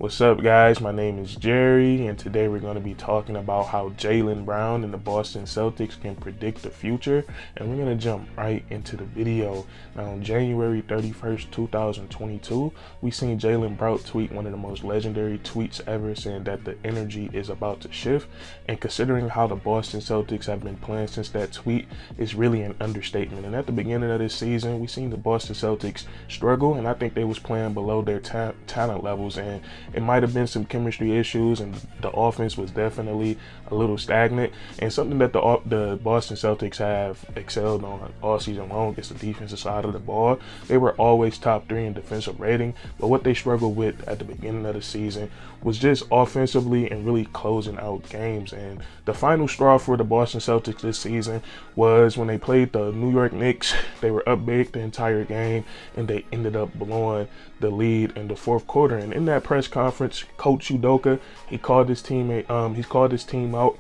What's up, guys? My name is Jerry, and today we're going to be talking about how Jaylen Brown and the Boston Celtics can predict the future. And we're going to jump right into the video. Now, on January 31st, 2022, we seen Jaylen Brown tweet one of the most legendary tweets ever, saying that the energy is about to shift. And considering how the Boston Celtics have been playing since that tweet, is really an understatement. And at the beginning of this season, we seen the Boston Celtics struggle, and I think they was playing below their talent levels, and it might have been some chemistry issues, and the offense was definitely a little stagnant. And something that the Boston Celtics have excelled on all season long is the defensive side of the ball. They were always top 3 in defensive rating, but what they struggled with at the beginning of the season was just offensively and really closing out games. And the final straw for the Boston Celtics this season was when they played the New York Knicks. They were up big the entire game, and they ended up blowing the lead in the fourth quarter. And in that press conference, Coach Udoka, he called his team out,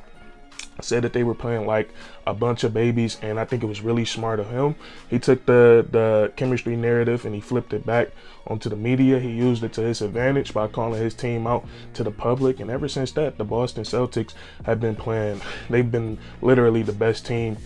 said that they were playing like a bunch of babies, and I think it was really smart of him. He took the chemistry narrative and he flipped it back onto the media. He used it to his advantage by calling his team out to the public, and ever since that, the Boston Celtics have been playing. They've been literally the best team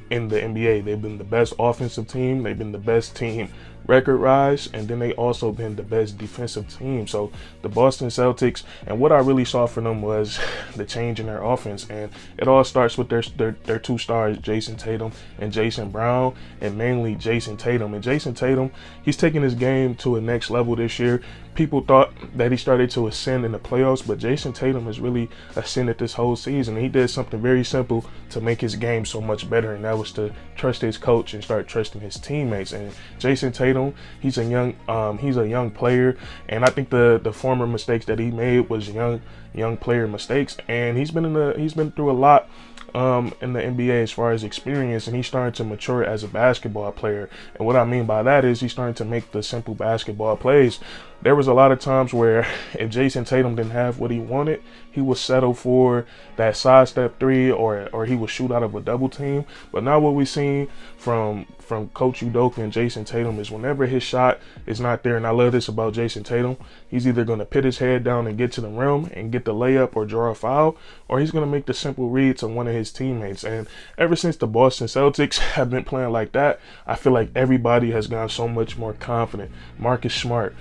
in the NBA. They've been the best offensive team. They've been the best team record-wise, and then they also been the best defensive team. So the Boston Celtics, and what I really saw for them was the change in their offense, and it all starts with their two stars, Jason Tatum and Jason Brown, and mainly Jason Tatum. And Jason Tatum, he's taking his game to a next level this year. People thought that he started to ascend in the playoffs, but Jason Tatum has really ascended this whole season. He did something very simple to make his game so much better, and that was to trust his coach and start trusting his teammates. And Jason Tatum, he's a young player, and I think the former mistakes that he made was young player mistakes, and he's been through a lot in the NBA as far as experience, and he's starting to mature as a basketball player. And what I mean by that is he's starting to make the simple basketball plays. There was a lot of times where if Jason Tatum didn't have what he wanted, he would settle for that sidestep three, or he would shoot out of a double team. But now what we've seen from Coach Udoka and Jason Tatum is whenever his shot is not there, and I love this about Jason Tatum, he's either going to put his head down and get to the rim and get the layup or draw a foul, or he's going to make the simple read to one of his teammates. And ever since the Boston Celtics have been playing like that, I feel like everybody has gotten so much more confident. Marcus Smart,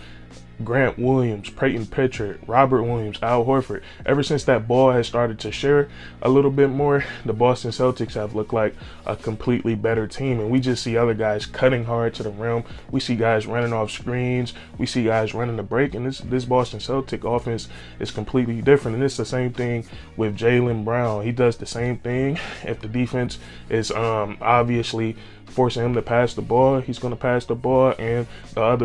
Grant Williams, Peyton Pritchard, Robert Williams, Al Horford. Ever since that ball has started to share a little bit more, the Boston Celtics have looked like a completely better team. And we just see other guys cutting hard to the rim. We see guys running off screens. We see guys running the break. And this Boston Celtic offense is completely different. And it's the same thing with Jaylen Brown. He does the same thing. If the defense is obviously forcing him to pass the ball, he's going to pass the ball, and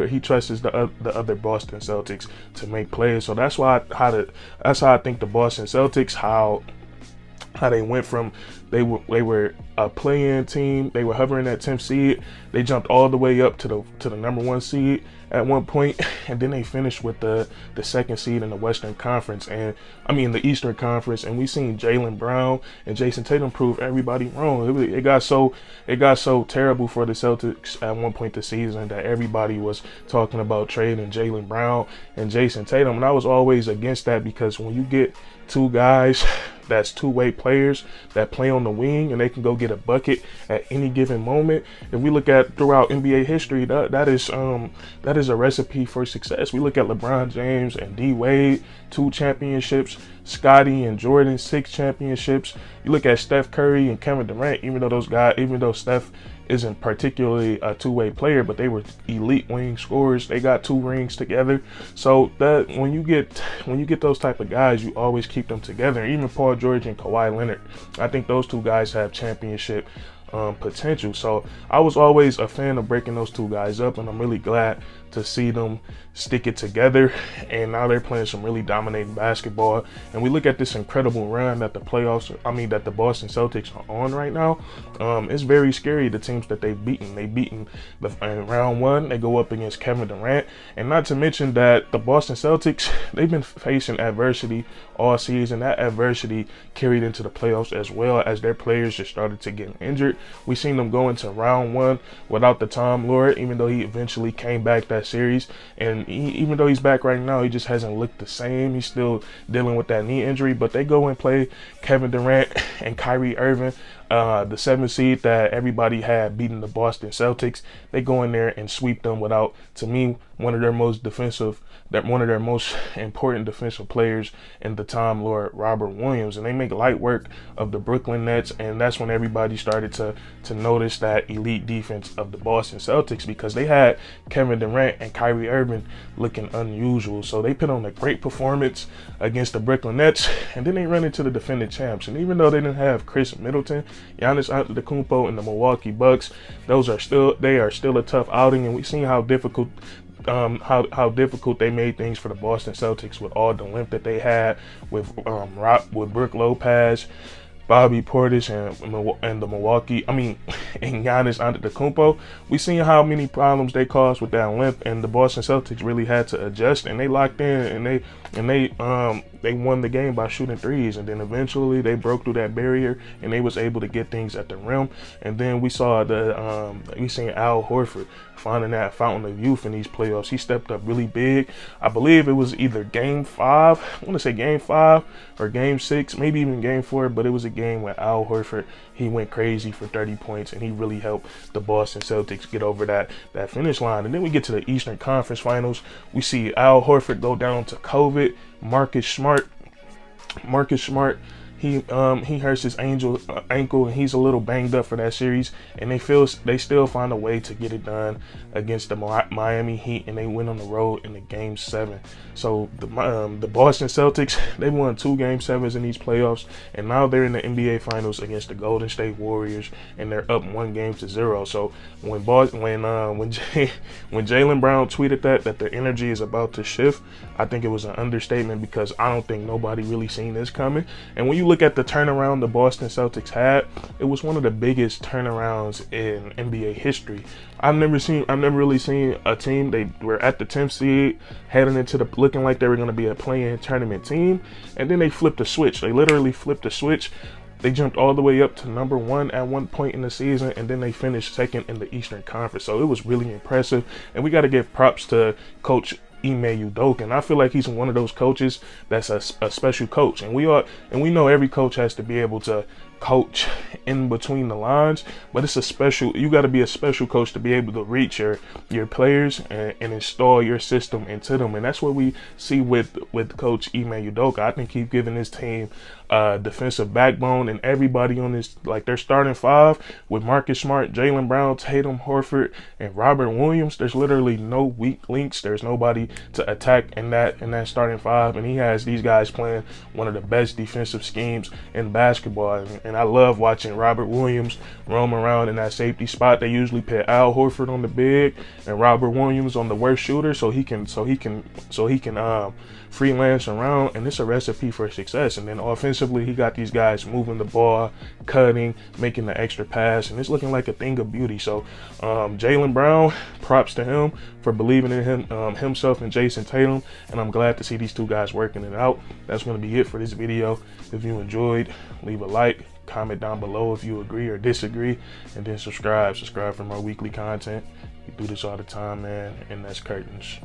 he trusts the other Boston Celtics to make plays. So that's how I think the Boston Celtics, how they went from they were a play-in team, they were hovering at 10th seed, they jumped all the way up to the number 1 seed at one point, and then they finished with the 2nd seed in the Western Conference, and the Eastern Conference. And we seen Jaylen Brown and Jason Tatum prove everybody wrong. It got so terrible for the Celtics at one point this season that everybody was talking about trading Jaylen Brown and Jason Tatum, and I was always against that, because when you get two guys that's two-way players that play on the wing and they can go get a bucket at any given moment. If we look at throughout NBA history, that is a recipe for success. We look at LeBron James and D Wade, 2 championships, Scottie and Jordan, 6 championships. You look at Steph Curry and Kevin Durant, even though Steph isn't particularly a two-way player, but they were elite wing scorers. They got 2 rings together. So that when you get those type of guys, you always keep them together. Even Paul George and Kawhi Leonard, I think those 2 guys have championship potential. So I was always a fan of breaking those 2 guys up, and I'm really glad to see them stick it together, and now they're playing some really dominating basketball. And we look at this incredible run that the Boston Celtics are on right now. It's very scary, the teams that they've beaten. In round 1, they go up against Kevin Durant, and not to mention that the Boston Celtics, they've been facing adversity all season. That adversity carried into the playoffs, as well as their players just started to get injured. We seen them go into round 1 without the Tom Lord, even though he eventually came back that series. And even though he's back right now, he just hasn't looked the same. He's still dealing with that knee injury. But they go and play Kevin Durant and Kyrie Irving, the 7th seed that everybody had beating the Boston Celtics. They go in there and sweep them without, to me, one of their most important defensive players in the Time Lord, Robert Williams. And they make light work of the Brooklyn Nets. And that's when everybody started to notice that elite defense of the Boston Celtics, because they had Kevin Durant and Kyrie Irving looking unusual. So they put on a great performance against the Brooklyn Nets, and then they run into the defending champs. And even though they didn't have Chris Middleton, Giannis Antetokounmpo, and the Milwaukee Bucks, they are still a tough outing. And we've seen how difficult they made things for the Boston Celtics with all the length that they had with Brook Lopez, Bobby Portis, and the Milwaukee, and Giannis Antetokounmpo. We seen how many problems they caused with that length, and the Boston Celtics really had to adjust, and they locked in, and they won the game by shooting threes. And then eventually they broke through that barrier, and they was able to get things at the rim. And then we saw we seen Al Horford finding that fountain of youth in these playoffs. He stepped up really big. I believe it was either game 5, I want to say game 5 or game 6, maybe even game 4, but it was a game where Al Horford, he went crazy for 30 points, and he really helped the Boston Celtics get over that finish line. And then we get to the Eastern Conference Finals. We see Al Horford go down to COVID. Marcus Smart, he hurts his ankle, and he's a little banged up for that series. And they still find a way to get it done against the Miami Heat, and they win on the road in the Game 7. So the Boston Celtics, they won 2 Game 7s in these playoffs, and now they're in the NBA Finals against the Golden State Warriors, and they're up 1-0. So when Jaylen Brown tweeted that the energy is about to shift, I think it was an understatement, because I don't think nobody really seen this coming. And when you look at the turnaround the Boston Celtics had, it was one of the biggest turnarounds in NBA history. I've never really seen a team, they were at the 10th seed, heading into looking like they were going to be a play-in tournament team, and then they flipped the switch. They literally flipped the switch. They jumped all the way up to number 1 at one point in the season, and then they finished second in the Eastern Conference. So it was really impressive, and we got to give props to Coach Ime Udoka. And I feel like he's one of those coaches that's a special coach, and we know every coach has to be able to coach in between the lines, but you got to be a special coach to be able to reach your players and install your system into them. And that's what we see with Coach Ime Udoka. I think he's given his team defensive backbone, and everybody on this, like their starting 5 with Marcus Smart, Jaylen Brown, Tatum, Horford, and Robert Williams. There's literally no weak links. There's nobody to attack in that starting 5, and he has these guys playing one of the best defensive schemes in basketball. And I love watching Robert Williams roam around in that safety spot. They usually put Al Horford on the big and Robert Williams on the worst shooter, so he can freelance around, and it's a recipe for success. And then offensively, he got these guys moving the ball, cutting, making the extra pass, and it's looking like a thing of beauty. So Jaylen Brown, props to him for believing in himself and Jason Tatum, and I'm glad to see these 2 guys working it out. That's going to be it for this video. If you enjoyed, leave a like, comment down below if you agree or disagree, and then subscribe for more weekly content. We do this all the time, man, and that's curtains.